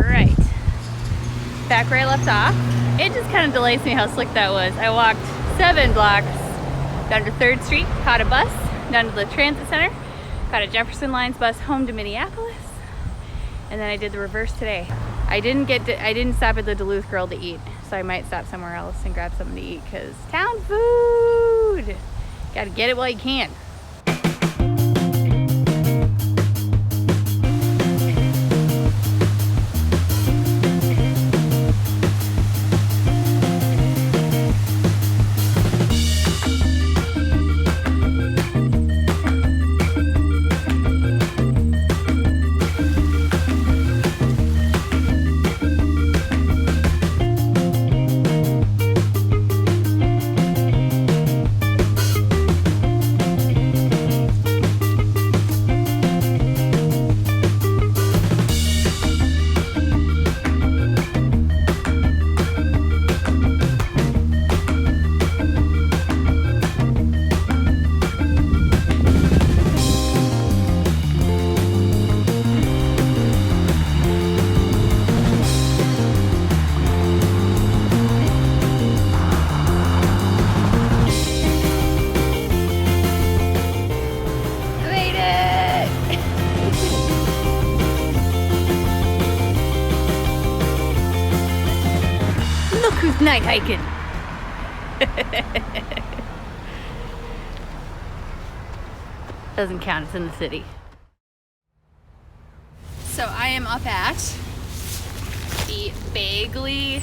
Alright, back where I left off. It just kind of delights me how slick that was. I walked 7 blocks down to 3rd Street, caught a bus down to the transit center, caught a Jefferson Lines bus home to Minneapolis, and then I did the reverse today. I didn't stop at the Duluth Grill to eat, so I might stop somewhere else and grab something to eat, because town food! Gotta get it while you can. Night hiking. Doesn't count, it's in the city. So I am up at the Bagley.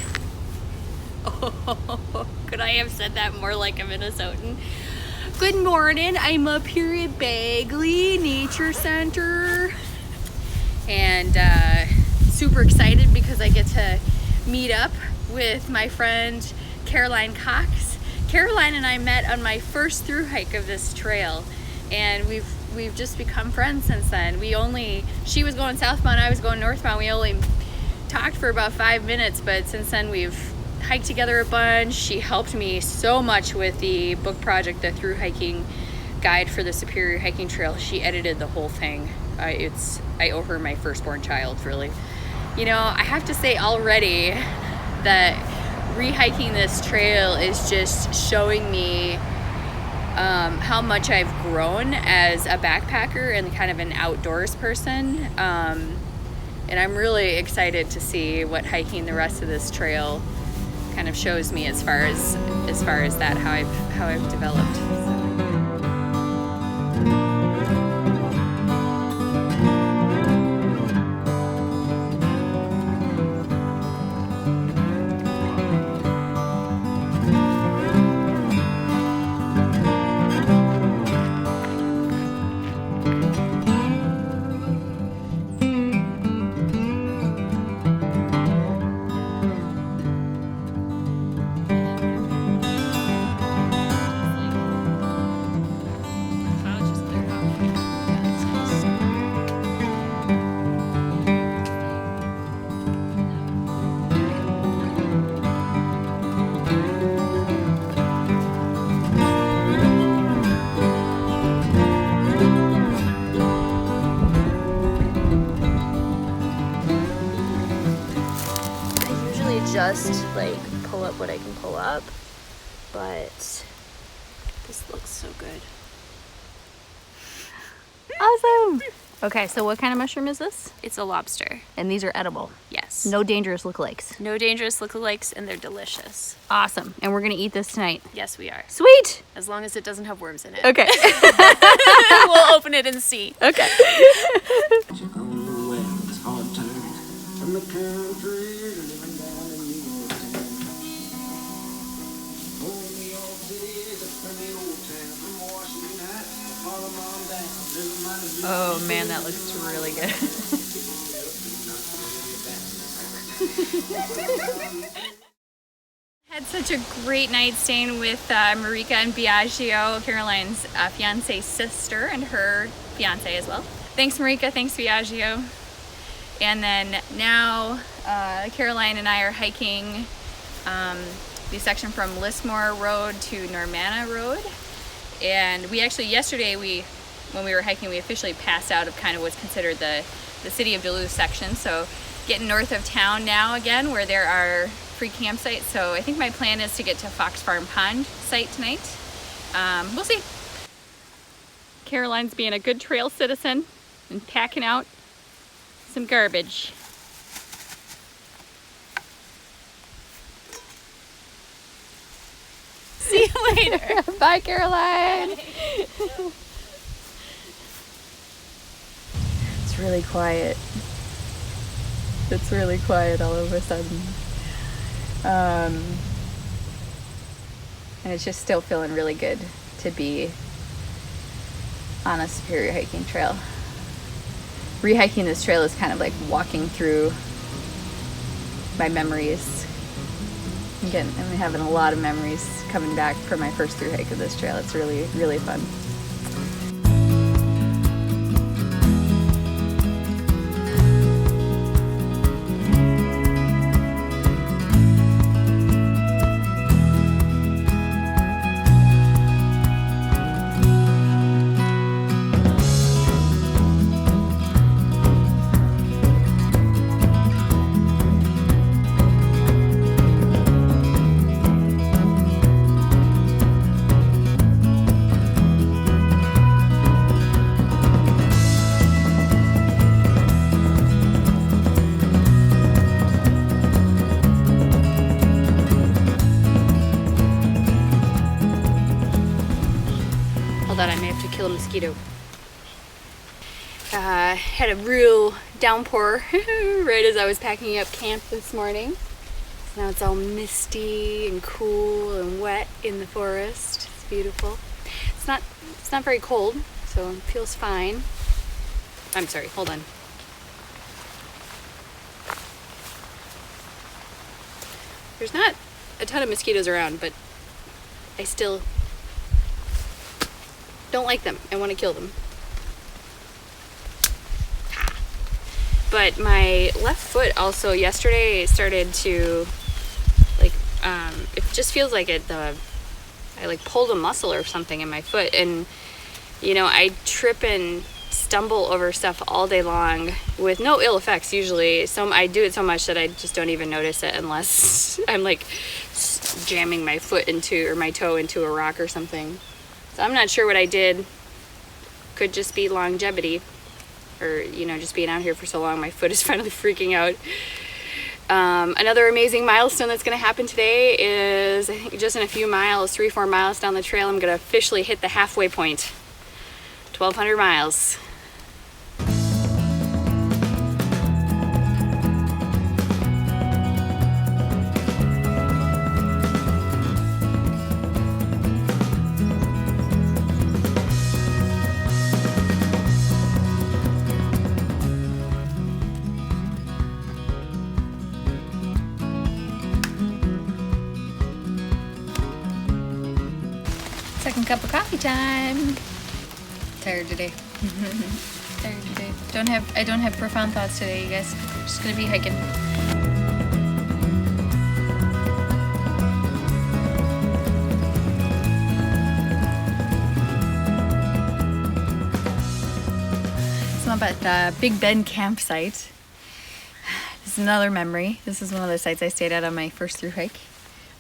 Oh, could I have said that more like a Minnesotan? Good morning, I'm up here at Bagley Nature Center. And super excited because I get to meet up with my friend Caroline Cox. Caroline and I met on my first through hike of this trail, and we've just become friends since then. She was going southbound, I was going northbound. We only talked for about 5 minutes, but since then we've hiked together a bunch. She helped me so much with the book project, the through hiking guide for the Superior Hiking Trail. She edited the whole thing. I owe her my firstborn child, really. You know, I have to say already that rehiking this trail is just showing me how much I've grown as a backpacker and kind of an outdoors person, and I'm really excited to see what hiking the rest of this trail kind of shows me as far as that, how I've developed. So. Just like pull up what I can pull up, but this looks so good. Awesome. Okay, so what kind of mushroom is this? It's a lobster. And these are edible? Yes. No dangerous lookalikes? No dangerous lookalikes, and they're delicious. Awesome. And we're gonna eat this tonight? Yes, we are. Sweet! As long as it doesn't have worms in it. Okay. We'll open it and see. Okay. Oh man, that looks really good. Had such a great night staying with Marika and Biagio, Caroline's fiance's sister, and her fiance as well. Thanks Marika, thanks Biagio. And then now Caroline and I are hiking the section from Lismore Road to Normanna Road. And we actually, yesterday, when we were hiking, we officially passed out of kind of what's considered the city of Duluth section. So getting north of town now again where there are free campsites. So I think my plan is to get to Fox Farm Pond site tonight. We'll see. Caroline's being a good trail citizen and packing out some garbage. See you later. Bye, Caroline. It's really quiet. It's really quiet all of a sudden. And it's just still feeling really good to be on a Superior hiking trail. Rehiking this trail is kind of like walking through my memories. I'm having a lot of memories coming back for my first thru hike of this trail. It's really, really fun. I may have to kill a mosquito. Had a real downpour right as I was packing up camp this morning. So now it's all misty and cool and wet in the forest. It's beautiful. It's not very cold, so it feels fine. I'm sorry, hold on. There's not a ton of mosquitoes around, but I still don't like them. I want to kill them. But my left foot also yesterday started to like it just feels like I like pulled a muscle or something in my foot, and you know, I trip and stumble over stuff all day long with no ill effects usually. I do it so much that I just don't even notice it unless I'm like jamming my foot or my toe into a rock or something. So I'm not sure what I did. Could just be longevity, or you know, just being out here for so long, my foot is finally freaking out. Another amazing milestone that's going to happen today is, I think just in a few miles, 3-4 miles down the trail, I'm going to officially hit the halfway point. 1,200 miles. Second cup of coffee time. Tired today. Tired today. I don't have profound thoughts today, you guys. We're just gonna be hiking. So I'm about the Big Bend campsite. This is another memory. This is one of the sites I stayed at on my first thru hike.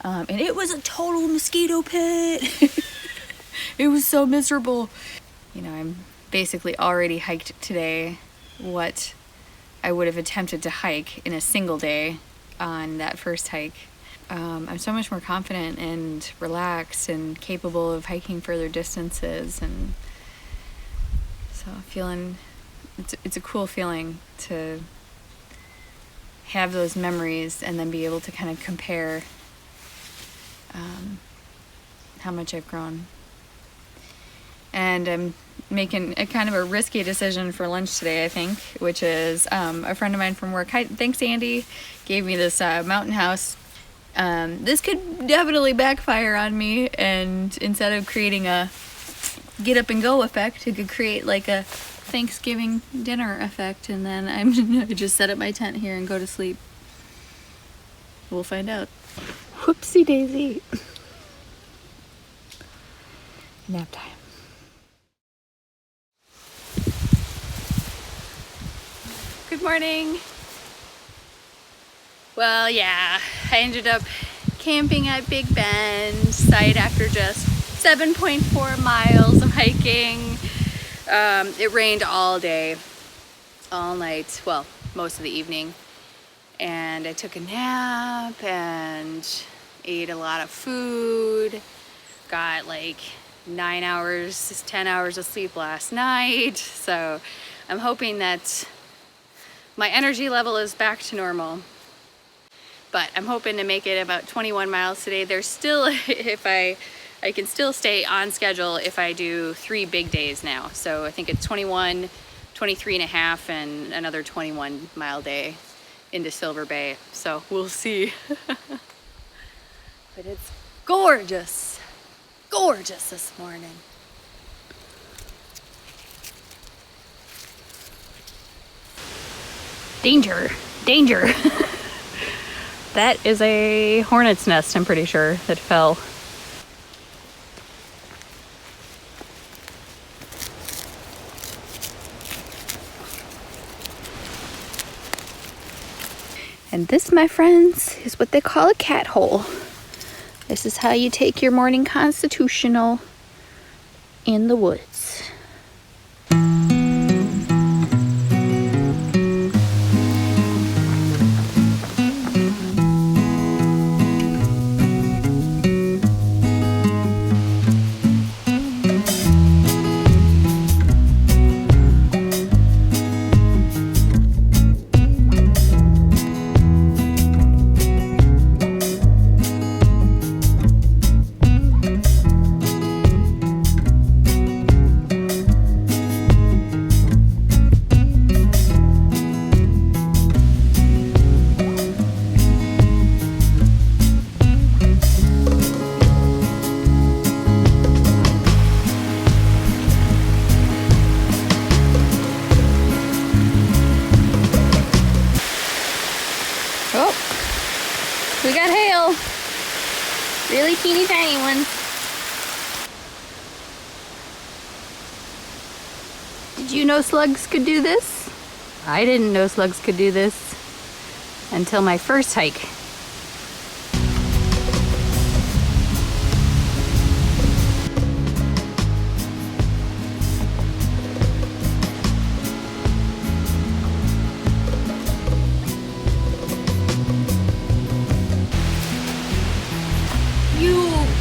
And it was a total mosquito pit. It was so miserable. You know, I'm basically already hiked today what I would have attempted to hike in a single day on that first hike. I'm so much more confident and relaxed and capable of hiking further distances, and so feeling it's a cool feeling to have those memories and then be able to kind of compare how much I've grown. And I'm making a kind of a risky decision for lunch today, I think, which is a friend of mine from work, thanks Andy, gave me this mountain house. This could definitely backfire on me, and instead of creating a get up and go effect, it could create like a Thanksgiving dinner effect, and then I'm gonna just set up my tent here and go to sleep. We'll find out. Whoopsie daisy. Nap time. Good morning. Well, yeah, I ended up camping at Big Bend site after just 7.4 miles of hiking. It rained all day, all night, well, most of the evening. And I took a nap and ate a lot of food, got like 9 hours, 10 hours of sleep last night. So I'm hoping that my energy level is back to normal. But I'm hoping to make it about 21 miles today. There's still, if I can still stay on schedule if I do 3 big days now. So I think it's 21, 23 and a half, and another 21 mile day into Silver Bay. So we'll see. But it's gorgeous, gorgeous this morning. Danger, danger. That is a hornet's nest, I'm pretty sure, that fell. And this, my friends, is what they call a cat hole. This is how you take your morning constitutional in the woods. We got hail. Really teeny tiny ones. Did you know slugs could do this? I didn't know slugs could do this until my first hike.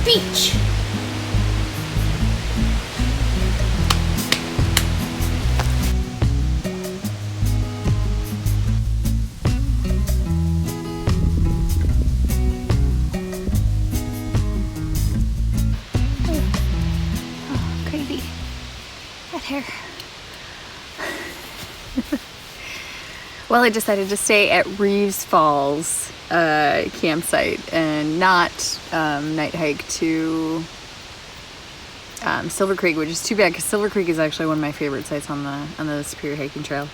Beach. Oh, crazy. That hair. Well, I decided to stay at Reeves Falls campsite and not night hike to Silver Creek, which is too bad because Silver Creek is actually one of my favorite sites on the Superior Hiking Trail.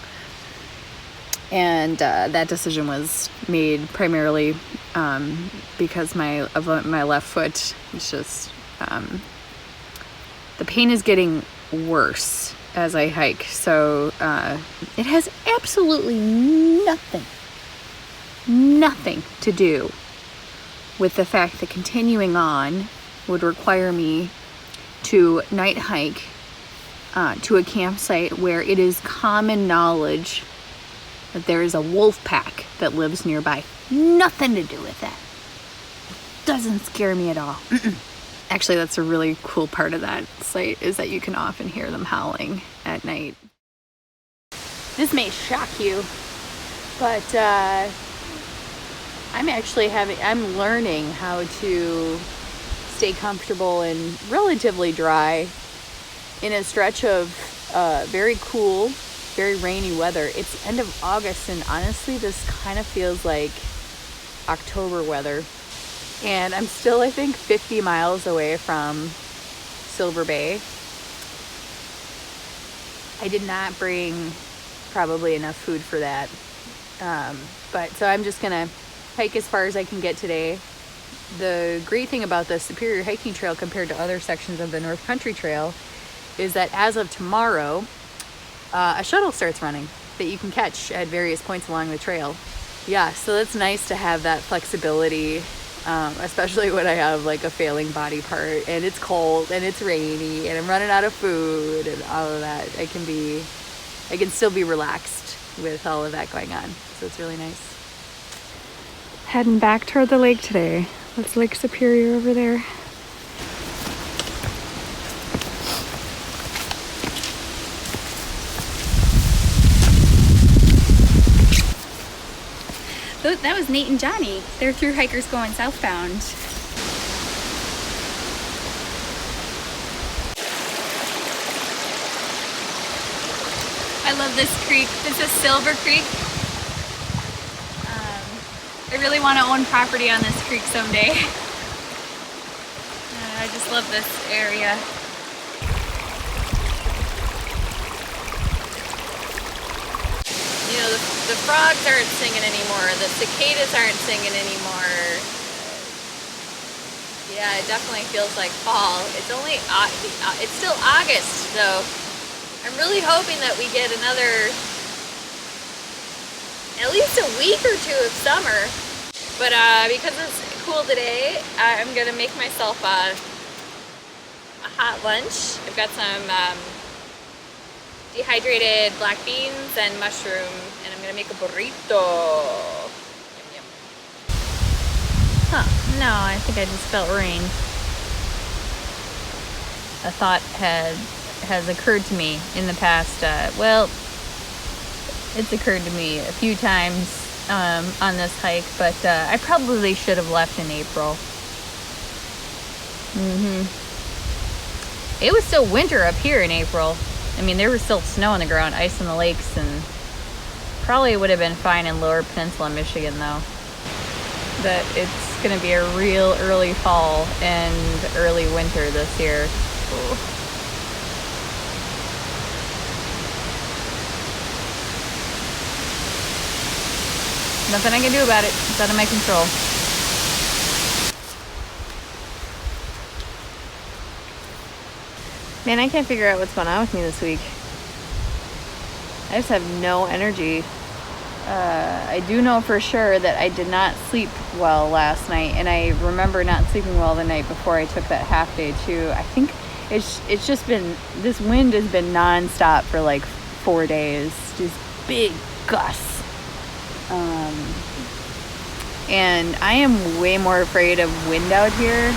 And that decision was made primarily because of my left foot. It's just the pain is getting worse as I hike, so it has absolutely nothing to do with the fact that continuing on would require me to night hike to a campsite where it is common knowledge that there is a wolf pack that lives nearby. Nothing to do with that. Doesn't scare me at all. Actually, that's a really cool part of that site, is that you can often hear them howling at night. This may shock you, but I'm learning how to stay comfortable and relatively dry in a stretch of very cool, very rainy weather. It's end of August, and honestly, this kind of feels like October weather. And I'm still, I think, 50 miles away from Silver Bay. I did not bring probably enough food for that. But so I'm just gonna hike as far as I can get today. The great thing about the Superior Hiking Trail compared to other sections of the North Country Trail is that as of tomorrow, a shuttle starts running that you can catch at various points along the trail. yeah, so it's nice to have that flexibility, especially when I have like a failing body part and it's cold and it's rainy and I'm running out of food and all of that. I can still be relaxed with all of that going on. So it's really nice. Heading back toward the lake today. That's Lake Superior over there. That was Nate and Johnny. They're through hikers going southbound. I love this creek. This is Silver Creek. I really want to own property on this creek someday. I just love this area. You know, the frogs aren't singing anymore. The cicadas aren't singing anymore. Yeah, it definitely feels like fall. It's only, it's still August, so I'm really hoping that we get another, at least a week or two of summer. But because it's cool today, I'm gonna make myself a hot lunch. I've got some dehydrated black beans and mushroom, and I'm gonna make a burrito. Yum, yum. Huh, no, I think I just felt rain. A thought has occurred to me in the past, well, it's occurred to me a few times on this hike, but I probably should have left in April. It was still winter up here in April. I mean, there was still snow on the ground, ice on the lakes, and probably would have been fine in Lower Peninsula, Michigan, though. But it's gonna be a real early fall and early winter this year. Ooh. Nothing I can do about it. It's out of my control. Man, I can't figure out what's going on with me this week. I just have no energy. I do know for sure that I did not sleep well last night, and I remember not sleeping well the night before I took that half day too. I think it's just been, this wind has been nonstop for like 4 days. Just big gusts. And I am way more afraid of wind out here.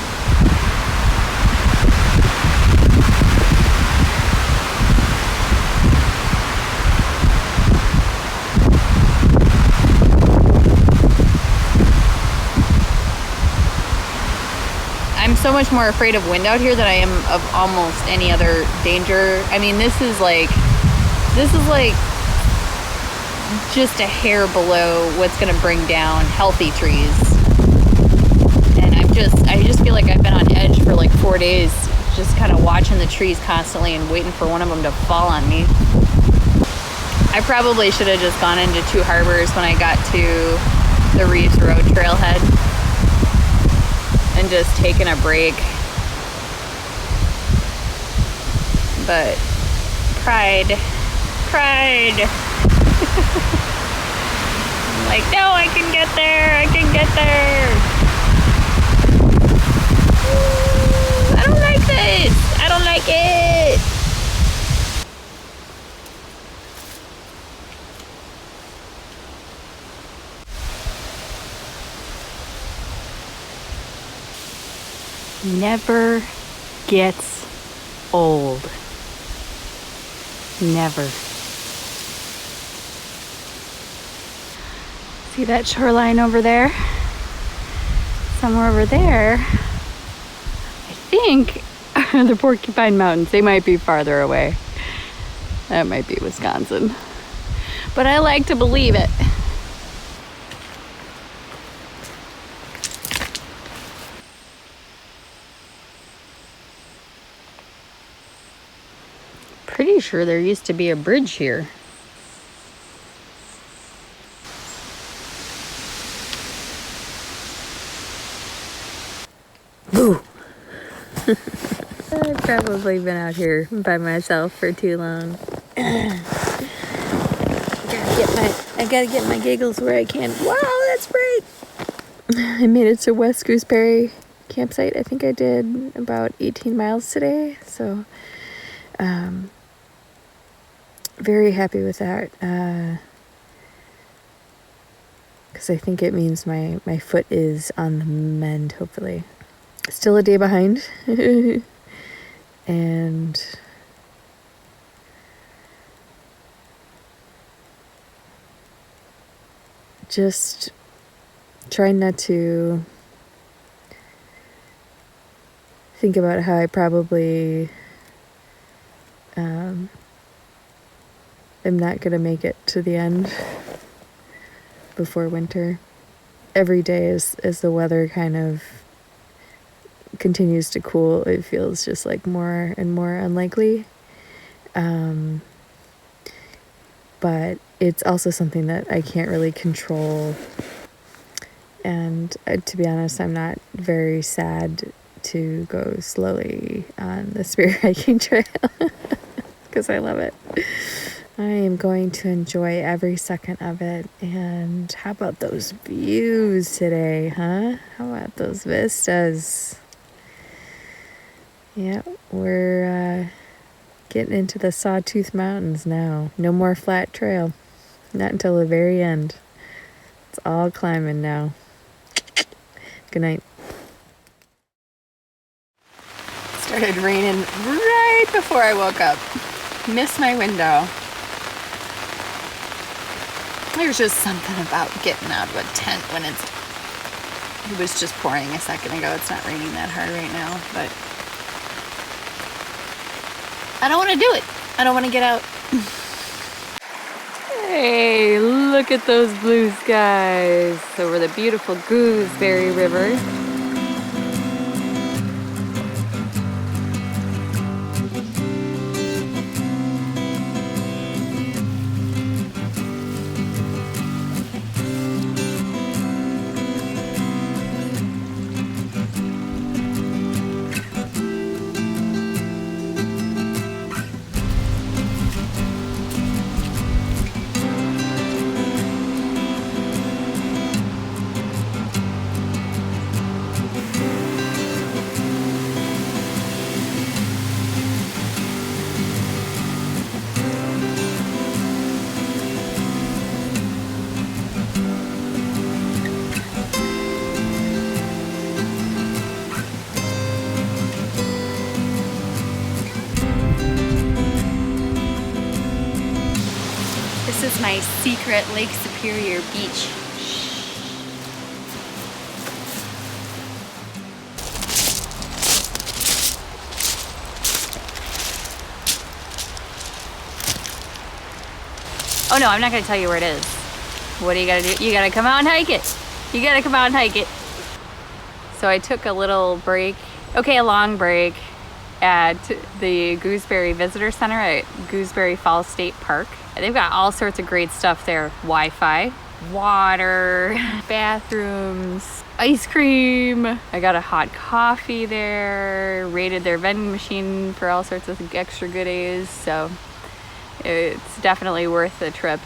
I'm so much more afraid of wind out here than I am of almost any other danger. I mean, this is like just a hair below what's going to bring down healthy trees. And I just feel like I've been on edge for like 4 days, just kind of watching the trees constantly and waiting for one of them to fall on me. I probably should have just gone into Two Harbors when I got to the Reeves Road trailhead and just taken a break. But pride. Like, no, I can get there. I don't like this. I don't like it. Never gets old. Never. See that shoreline over there? Somewhere over there, I think, the Porcupine Mountains. They might be farther away. That might be Wisconsin. But I like to believe it. Pretty sure there used to be a bridge here. Boo! I've probably been out here by myself for too long. I gotta get I gotta get my giggles where I can. Wow, that's great. I made it to West Gooseberry campsite. I think I did about 18 miles today. So, very happy with that. Because I think it means my foot is on the mend, hopefully. Still a day behind. And just trying not to think about how I probably am not going to make it to the end before winter. Every day as the weather kind of continues to cool, it feels just like more and more unlikely. But it's also something that I can't really control. And to be honest, I'm not very sad to go slowly on the spear hiking trail because I love it. I am going to enjoy every second of it. And how about those views today, huh? How about those vistas? Yeah, we're getting into the Sawtooth Mountains now. No more flat trail. Not until the very end. It's all climbing now. Good night. Started raining right before I woke up. Missed my window. There's just something about getting out of a tent when it was just pouring a second ago. It's not raining that hard right now, but I don't want to do it. I don't want to get out. Hey, look at those blue skies over the beautiful Gooseberry River. This is my secret Lake Superior beach. Oh no, I'm not gonna tell you where it is. What do you gotta do? You gotta come out and hike it. You gotta come out and hike it. So I took a little break, a long break at the Gooseberry Visitor Center at Gooseberry Falls State Park. They've got all sorts of great stuff there. Wi-Fi, water, bathrooms, ice cream. I got a hot coffee there, raided their vending machine for all sorts of extra goodies. So it's definitely worth the trip.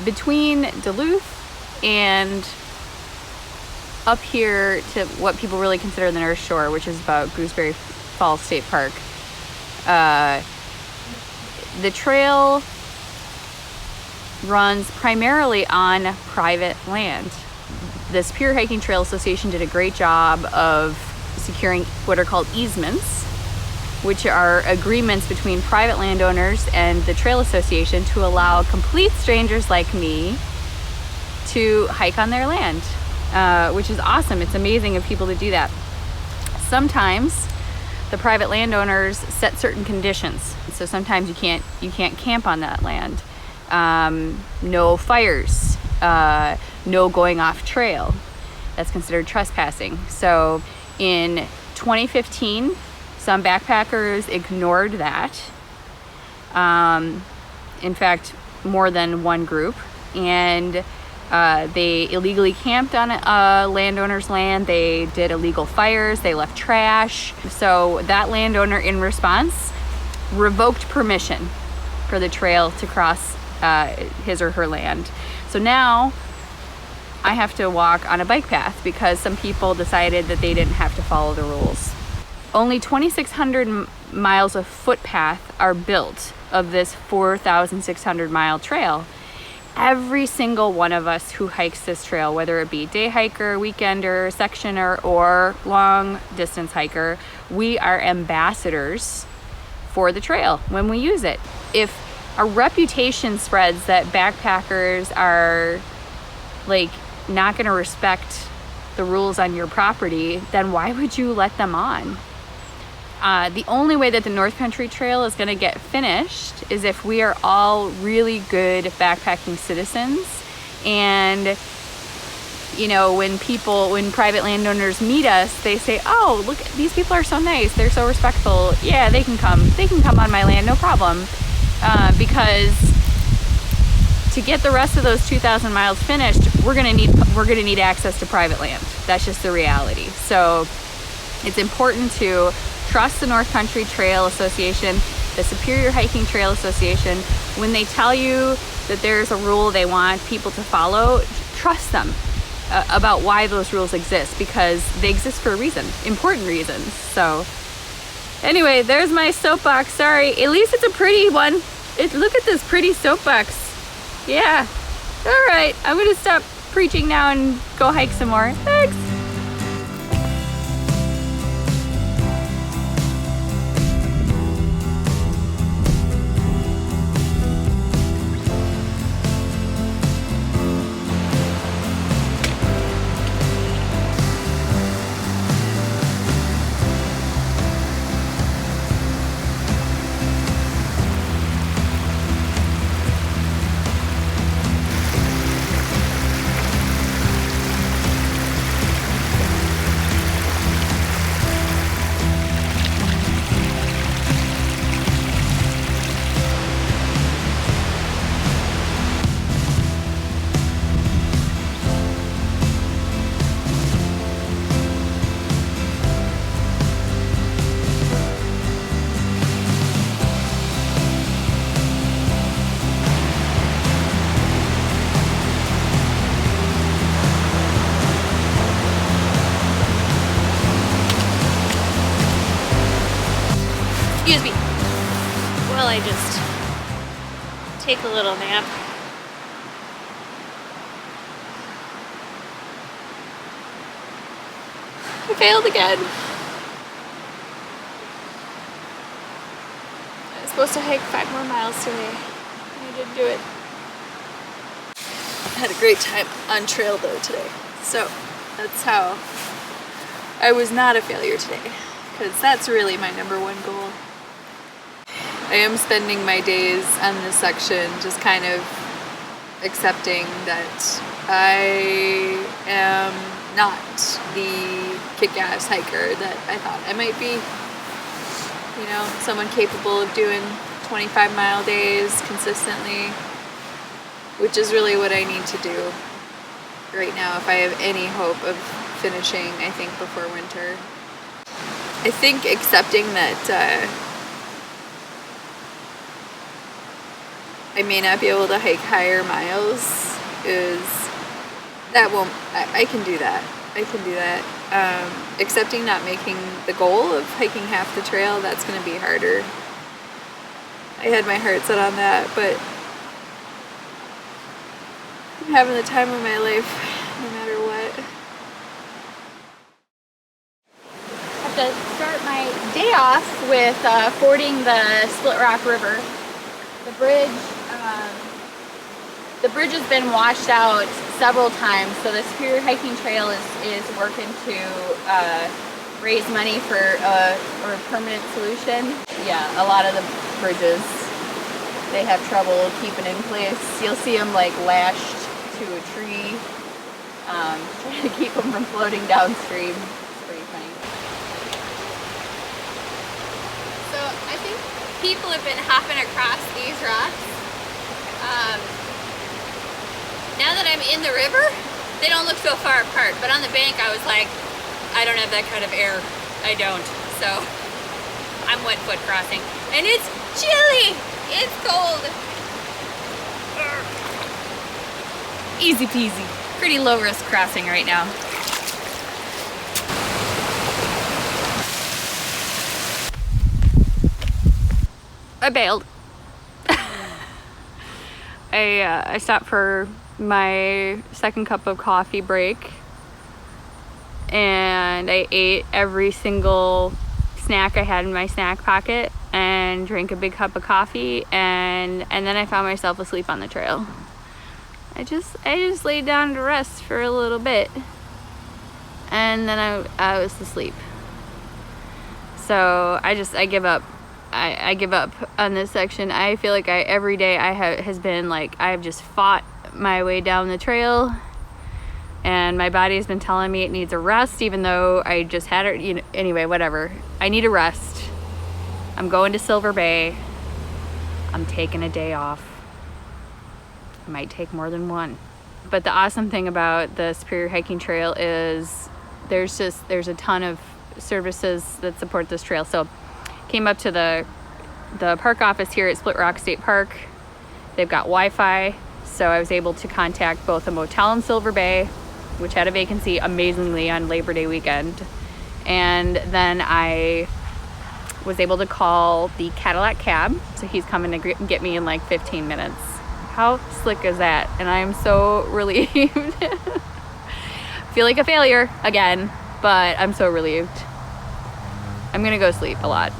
Between Duluth and up here to what people really consider the North Shore, which is about Gooseberry Falls State Park, the trail runs primarily on private land. The Spear Hiking Trail Association did a great job of securing what are called easements, which are agreements between private landowners and the Trail Association to allow complete strangers like me to hike on their land, which is awesome. It's amazing of people to do that. Sometimes the private landowners set certain conditions, so sometimes you can't camp on that land. No fires, no going off trail. That's considered trespassing. So in 2015, some backpackers ignored that. In fact, more than one group, and they illegally camped on a landowner's land. They did illegal fires. They left trash. So that landowner, in response, revoked permission for the trail to cross his or her land. So now I have to walk on a bike path because some people decided that they didn't have to follow the rules. Only 2,600 miles of footpath are built of this 4,600 mile trail. Every single one of us who hikes this trail, whether it be day hiker, weekender, sectioner, or long distance hiker, we are ambassadors for the trail when we use it. If a reputation spreads that backpackers are like not going to respect the rules on your property, then why would you let them on? The only way that the North Country Trail is going to get finished is if we are all really good backpacking citizens. And, you know, when private landowners meet us, they say, oh, look, these people are so nice. They're so respectful. Yeah, they can come. They can come on my land, no problem. Because to get the rest of those 2,000 miles finished, we're gonna need access to private land. That's just the reality. So it's important to trust the North Country Trail Association, the Superior Hiking Trail Association. When they tell you that there's a rule they want people to follow, trust them about why those rules exist, because they exist for a reason, important reasons. So anyway, there's my soapbox. Sorry, at least it's a pretty one. Look at this pretty soapbox. Yeah. All right, I'm gonna stop preaching now and go hike some more. Thanks. Excuse me. Well, I just take a little nap. I failed again. I was supposed to hike 5 more miles today, and I didn't do it. I had a great time on trail though today. So that's how I was not a failure today, because that's really my #1 goal. I am spending my days on this section just kind of accepting that I am not the kick-ass hiker that I thought I might be. You know, someone capable of doing 25-mile days consistently, which is really what I need to do right now if I have any hope of finishing, I think, before winter. I think accepting that I may not be able to hike higher miles I can do that. Accepting not making the goal of hiking half the trail, that's going to be harder. I had my heart set on that, but I'm having the time of my life no matter what. I have to start my day off with fording the Split Rock River. The bridge has been washed out several times, so the Superior Hiking Trail is working to raise money for a permanent solution. Yeah, a lot of the bridges, they have trouble keeping in place. You'll see them like lashed to a tree, trying to keep them from floating downstream. It's pretty funny. So I think people have been hopping across these rocks. Now that I'm in the river, they don't look so far apart, but on the bank I was like, I don't have that kind of air. I don't. So I'm wet foot crossing. And it's chilly! It's cold! Easy peasy. Pretty low risk crossing right now. I bailed. I stopped for my second cup of coffee break, and I ate every single snack I had in my snack pocket and drank a big cup of coffee, and then I found myself asleep on the trail. I just laid down to rest for a little bit, and then I was asleep. So I give up. I give up on this section. I feel like every day has been like I've just fought my way down the trail, and my body has been telling me it needs a rest, even though I just had it. You know, anyway, whatever. I need a rest. I'm going to Silver Bay. I'm taking a day off. I might take more than one. But the awesome thing about the Superior Hiking Trail is there's a ton of services that support this trail. So came up to the park office here at Split Rock State Park. They've got Wi-Fi, so I was able to contact both a motel in Silver Bay, which had a vacancy amazingly on Labor Day weekend, and then I was able to call the Cadillac cab, so he's coming to get me in like 15 minutes. How slick is that? And I'm so relieved. Feel like a failure again, but I'm so relieved. I'm gonna go sleep a lot.